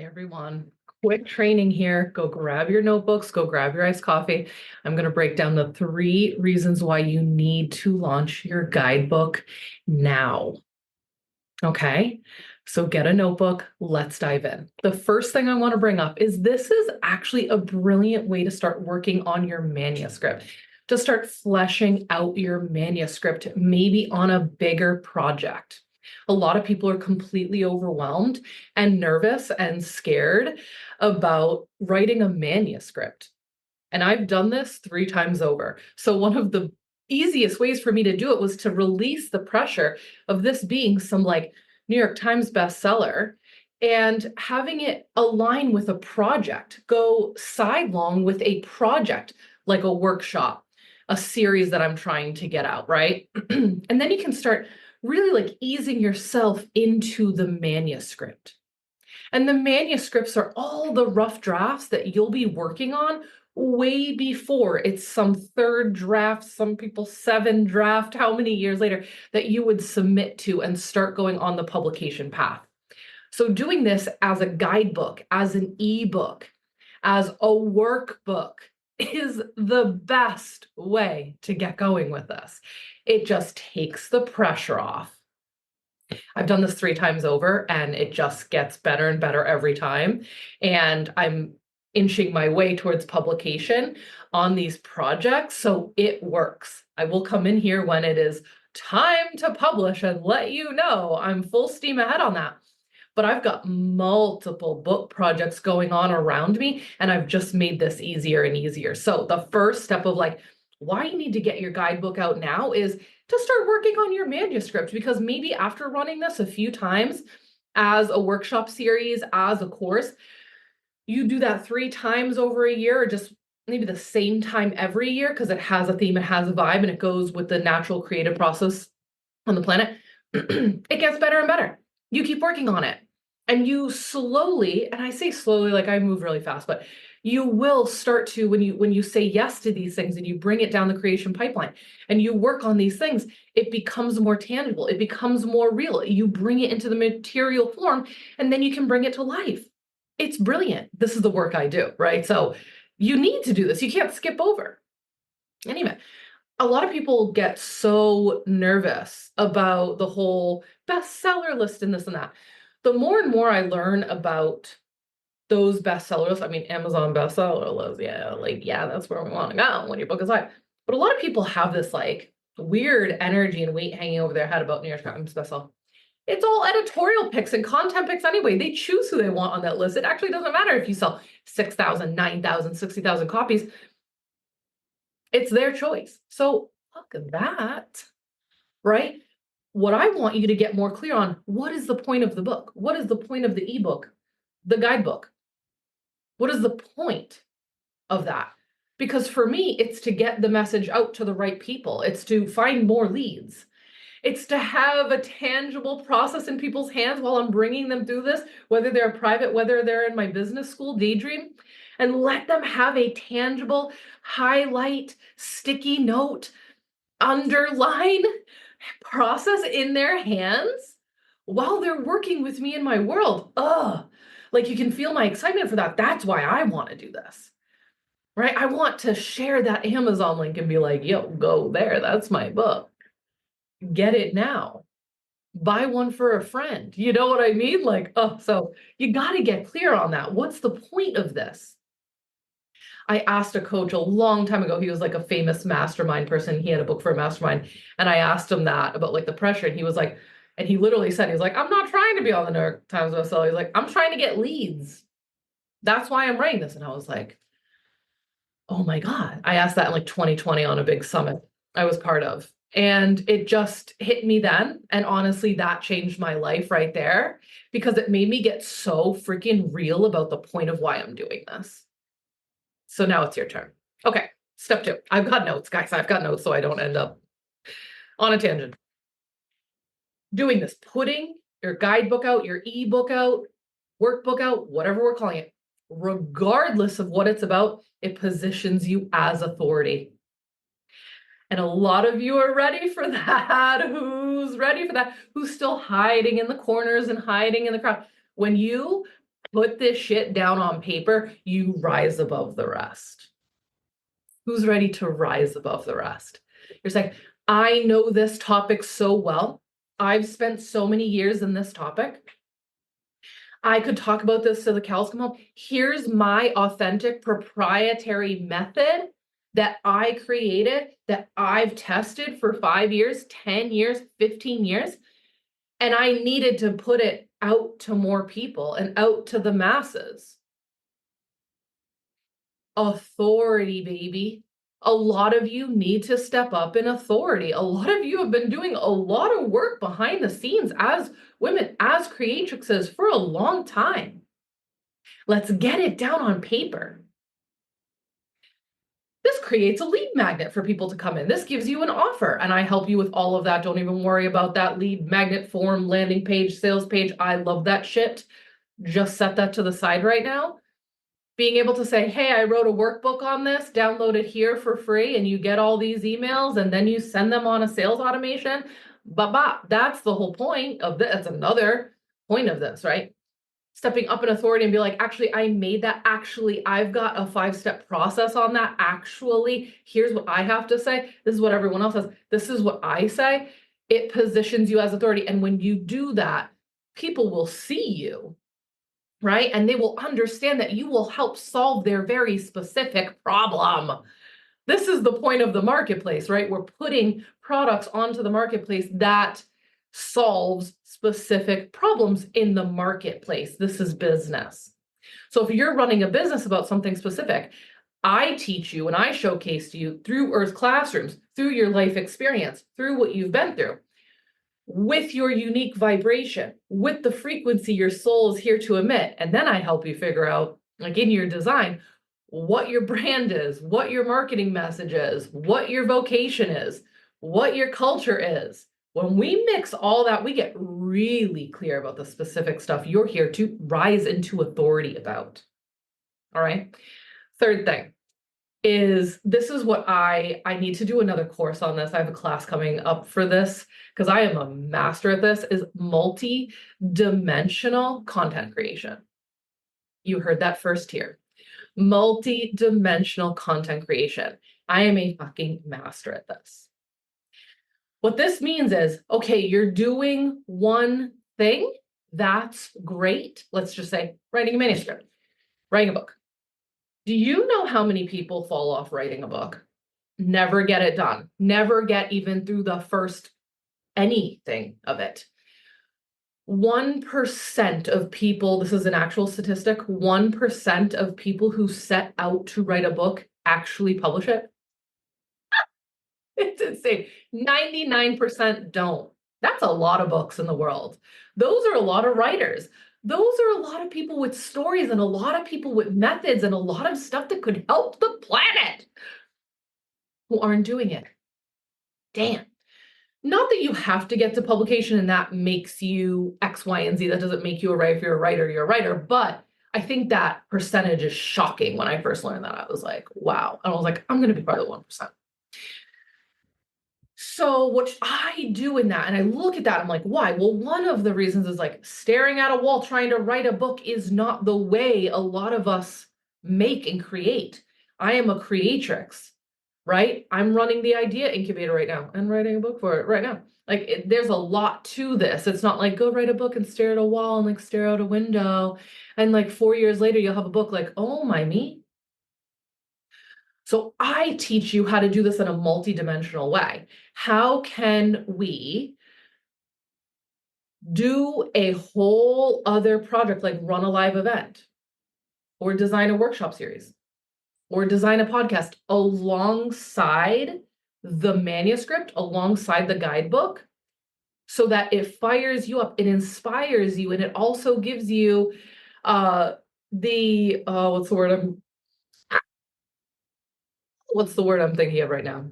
everyone. Quick training here. Go grab your notebooks, go grab your iced coffee. I'm going to break down the 3 reasons why you need to launch your guidebook now. Okay, so get a notebook. Let's dive in. The first thing I want to bring up is this is actually a brilliant way to start working on your manuscript, to start fleshing out your manuscript, maybe on a bigger project. A lot of people are completely overwhelmed and nervous and scared about writing a manuscript. And I've done this 3 times over. So one of the easiest ways for me to do it was to release the pressure of this being some like New York Times bestseller and having it align with a project, go sidelong with a project like a workshop, a series that I'm trying to get out, right? And then you can start really like easing yourself into the manuscript. And the manuscripts are all the rough drafts that you'll be working on way before it's some 3rd draft, some people 7 draft, how many years later that you would submit to and start going on the publication path. So doing this as a guidebook, as an ebook, as a workbook is the best way to get going with this. It just takes the pressure off. I've done this 3 times over and it just gets better and better every time. And I'm inching my way towards publication on these projects. So it works. I will come in here when it is time to publish and let you know I'm full steam ahead on that. But I've got multiple book projects going on around me, and I've just made this easier and easier. So the first step of like why you need to get your guidebook out now is to start working on your manuscript, because maybe after running this a few times as a workshop series, as a course, you do that 3 times over a year, or just maybe the same time every year because it has a theme, it has a vibe, and it goes with the natural creative process on the planet. It gets better and better. You keep working on it. And you slowly, and I say slowly, like I move really fast, but you will start to, when you say yes to these things and you bring it down the creation pipeline and you work on these things, it becomes more tangible. It becomes more real. You bring it into the material form, and then you can bring it to life. It's brilliant. This is the work I do, right? So you need to do this. You can't skip over. Anyway, a lot of people get so nervous about the whole bestseller list and this and that. The more and more I learn about those bestsellers, I mean, Amazon bestseller list, yeah, that's where we want to go when your book is live. But a lot of people have this like weird energy and weight hanging over their head about New York Times bestseller. It's all editorial picks and content picks anyway. They choose who they want on that list. It actually doesn't matter if you sell 6,000, 9,000, 60,000 copies. It's their choice. So look at that, right? What I want you to get more clear on, what is the point of the book? What is the point of the ebook, the guidebook? What is the point of that? Because for me, it's to get the message out to the right people. It's to find more leads. It's to have a tangible process in people's hands while I'm bringing them through this, whether they're private, whether they're in my business school, Daydream, and let them have a tangible highlight, sticky note, underline process in their hands while they're working with me in my world. Like you can feel my excitement for that. That's why I want to do this, right? I want to share that Amazon link and be like, yo, go there. That's my book. Get it now. Buy one for a friend. You know what I mean? Like, so you got to get clear on that. What's the point of this? I asked a coach a long time ago. He was like a famous mastermind person. He had a book for a mastermind. And I asked him that about like the pressure. And he was like, and he literally said, he was like, I'm not trying to be on the New York Times bestseller. He's like, I'm trying to get leads. That's why I'm writing this. And I was like, oh my God. I asked that in like 2020 on a big summit I was part of. And it just hit me then. And honestly, that changed my life right there because it made me get so freaking real about the point of why I'm doing this. So now it's your turn. Okay, step 2. I've got notes, guys. I've got notes so I don't end up on a tangent. Doing this, putting your guidebook out, your ebook out, workbook out, whatever we're calling it, regardless of what it's about, it positions you as authority. And a lot of you are ready for that. Who's ready for that? Who's still hiding in the corners and hiding in the crowd? When you put this shit down on paper, you rise above the rest. Who's ready to rise above the rest? You're saying, I know this topic so well. I've spent so many years in this topic. I could talk about this till the cows come home. Here's my authentic proprietary method that I created, that I've tested for 5 years, 10 years, 15 years. And I needed to put it out to more people and out to the masses. Authority, baby. A lot of you need to step up in authority. A lot of you have been doing a lot of work behind the scenes as women, as creatrixes for a long time. Let's get it down on paper. This creates a lead magnet for people to come in. This gives you an offer, and I help you with all of that. Don't even worry about that lead magnet form, landing page, sales page. I love that shit. Just set that to the side right now. Being able to say, hey, I wrote a workbook on this, download it here for free, and you get all these emails, and then you send them on a sales automation. That's the whole point of this. That's another point of this, right? Stepping up in authority and be like, actually, I made that. Actually, I've got a 5-step process on that. Actually, here's what I have to say. This is what everyone else says. This is what I say. It positions you as authority. And when you do that, people will see you, right? And they will understand that you will help solve their very specific problem. This is the point of the marketplace, right? We're putting products onto the marketplace that solves specific problems in the marketplace. This is business. So if you're running a business about something specific, I teach you and I showcase to you through Earth Classrooms, through your life experience, through what you've been through, with your unique vibration, with the frequency your soul is here to emit. And then I help you figure out, like in your design, what your brand is, what your marketing message is, what your vocation is, what your culture is. When we mix all that, we get really clear about the specific stuff you're here to rise into authority about. All right. Third thing is, this is what I need to do another course on this. I have a class coming up for this because I am a master at this, is multi-dimensional content creation. You heard that first here. Multi-dimensional content creation. I am a fucking master at this. What this means is, okay, you're doing one thing. That's great. Let's just say writing a manuscript, writing a book. Do you know how many people fall off writing a book? Never get it done. Never get even through the first anything of it. 1% of people, this is an actual statistic, 1% of people who set out to write a book actually publish it. It's insane. 99% don't. That's a lot of books in the world. Those are a lot of writers. Those are a lot of people with stories and a lot of people with methods and a lot of stuff that could help the planet who aren't doing it. Damn. Not that you have to get to publication and that makes you X, Y, and Z. That doesn't make you a writer. If you're a writer, you're a writer. But I think that percentage is shocking. When I first learned that, I was like, wow. And I was like, I'm going to be part of the 1%. So what I do in that, and I look at that, I'm like, why? Well, one of the reasons is like staring at a wall trying to write a book is not the way a lot of us make and create. I am a creatrix, right? I'm running the idea incubator right now and writing a book for it right now. Like there's a lot to this. It's not like go write a book and stare at a wall and like stare out a window. And like 4 years later, you'll have a book like, oh my me. So I teach you how to do this in a multidimensional way. How can we do a whole other project, like run a live event or design a workshop series or design a podcast alongside the manuscript, alongside the guidebook, so that it fires you up, it inspires you, and it also gives you what's the word I'm thinking of right now?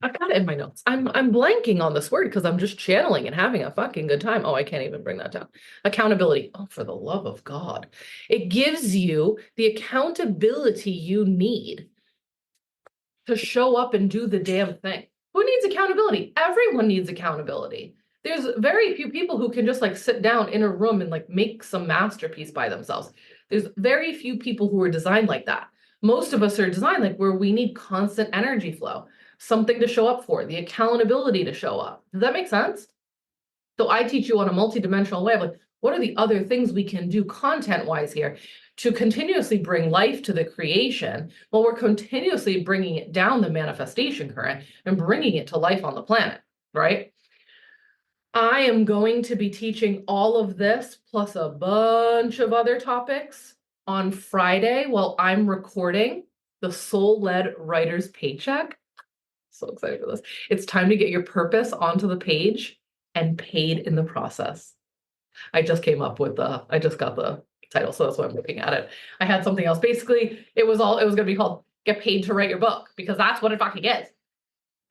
I've got it in my notes. I'm blanking on this word because I'm just channeling and having a fucking good time. Oh, I can't even bring that down. Accountability. Oh, for the love of God. It gives you the accountability you need to show up and do the damn thing. Who needs accountability? Everyone needs accountability. There's very few people who can just like sit down in a room and like make some masterpiece by themselves. There's very few people who are designed like that. Most of us are designed like where we need constant energy flow, something to show up for, the accountability to show up. Does that make sense? So I teach you on a multidimensional way of like, what are the other things we can do content-wise here to continuously bring life to the creation while we're continuously bringing it down the manifestation current and bringing it to life on the planet, right? I am going to be teaching all of this plus a bunch of other topics on Friday while I'm recording the Soul-Led Writer's Paycheck. So excited for this. It's time to get your purpose onto the page and paid in the process. I just got the title, so that's why I'm looking at it. I had something else. Basically, it was going to be called Get Paid to Write Your Book because that's what it fucking is.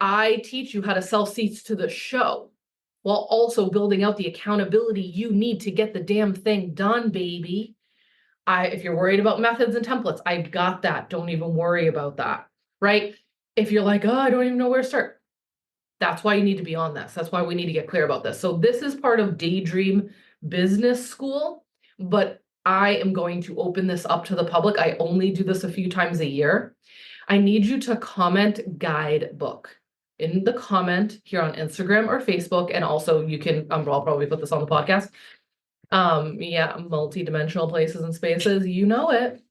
I teach you how to sell seats to the show while also building out the accountability you need to get the damn thing done, baby. If you're worried about methods and templates, I've got that. Don't even worry about that, right? If you're like, oh, I don't even know where to start, that's why you need to be on this. That's why we need to get clear about this. So this is part of Daydream Business School, but I am going to open this up to the public. I only do this a few times a year. I need you to comment Guidebook in the comment here on Instagram or Facebook. And also you can, I'll probably put this on the podcast. Yeah, multi-dimensional places and spaces, you know it.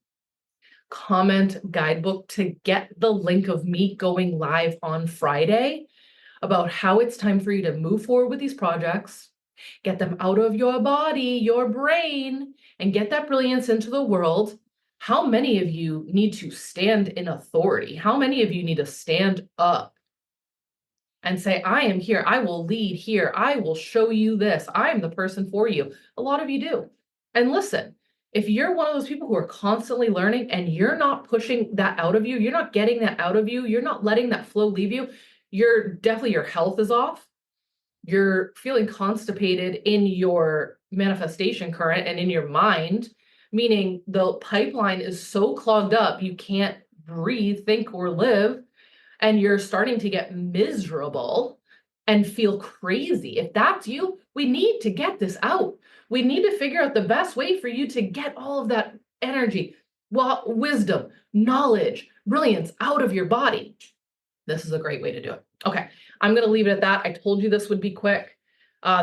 Comment Guidebook to get the link of me going live on Friday about how it's time for you to move forward with these projects, get them out of your body, your brain, and get that brilliance into the world. How many of you need to stand in authority? How many of you need to stand up and say, I am here, I will lead here, I will show you this, I am the person for you? A lot of you do. And listen, if you're one of those people who are constantly learning and you're not pushing that out of you, you're not getting that out of you, you're not letting that flow leave you, you're definitely, your health is off. You're feeling constipated in your manifestation current and in your mind, meaning the pipeline is so clogged up, you can't breathe, think, or live. And you're starting to get miserable and feel crazy. If that's you, we need to get this out. We need to figure out the best way for you to get all of that energy, wisdom, knowledge, brilliance out of your body. This is a great way to do it. Okay, I'm going to leave it at that. I told you this would be quick.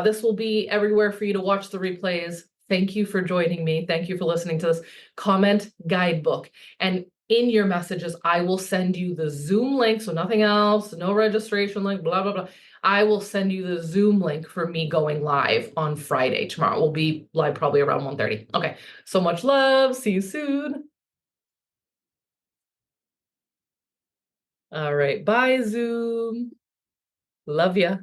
This will be everywhere for you to watch the replays. Thank you for joining me. Thank you for listening to this. Comment Guidebook. And in your messages, I will send you the Zoom link. So nothing else, no registration link, blah, blah, blah. I will send you the Zoom link for me going live on Friday. Tomorrow we'll be live probably around 1:30. Okay, so much love. See you soon. All right, bye Zoom. Love ya.